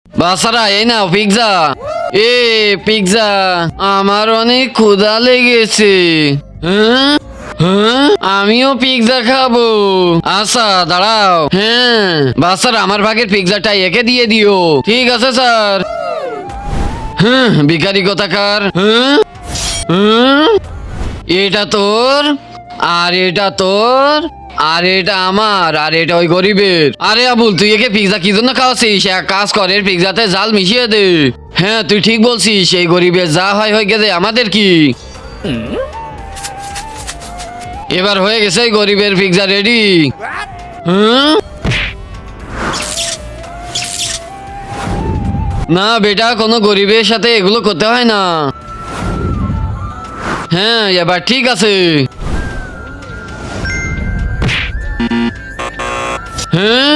বাচ্চারা এই নাও পিৎজা। এ পিৎজা, আমার অনেক ক্ষুধা লেগেছে। হ্যাঁ হ্যাঁ, আমিও পিৎজা খাবো। আচ্ছা দাঁড়াও। হ্যাঁ বাচ্চারা, আমার ভাগের পিৎজাটা একে দিয়ে দিও। ঠিক আছে স্যার। হ্যাঁ ভিখারি কোথাকার। হ্যাঁ হ্যাঁ, এটা তোর, আর এটা তোর, আর এটা আমার, আর এটা ওই গরিবের। আরে আবুল, তুই একে পিৎজা কি জন্য খাওয়াছিস? এক কাজ কর, এর পিৎজাতে জাল মিশিয়ে দে। হ্যাঁ তুই ঠিক বলছিস, এই গরিবের যা হয় হয়ে গেছে, আমাদের কি? এবার হয়ে গেছে এই গরিবের পিৎজা রেডি। হ্যাঁ না বেটা, কোনো গরিবের সাথে এগুলো করতে হয় না। হ্যাঁ এবার ঠিক আছে। হ্যাঁ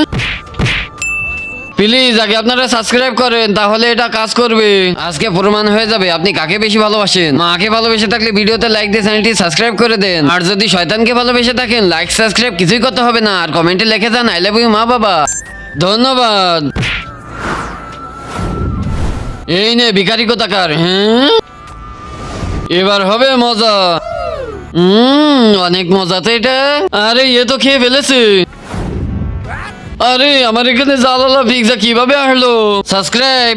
প্লিজ আগে আপনারা সাবস্ক্রাইব করেন, তাহলে এটা কাজ করবে। আজকে প্রমাণ হয়ে যাবে আপনি কাকে বেশি ভালোবাসেন। মাকে ভালোবেসে থাকলে ভিডিওতে লাইক দিয়ে চ্যানেলটি সাবস্ক্রাইব করে দেন। আর যদি শয়তানকে ভালোবেসে থাকেন, লাইক সাবস্ক্রাইব কিছুই করতে হবে না, আর কমেন্টে লিখে যান আই লাভ ইউ মা বাবা। ধন্যবাদ। এই নে ভিখারি কোথাকার। হ্যাঁ এবার হবে মজা। অনেক মজা তো এটা। আরে এ তো খেয়ে ফেলেছে। আরে আমার এখানে জালালা পিৎজা কিভাবে আসলো? সাবস্ক্রাইব।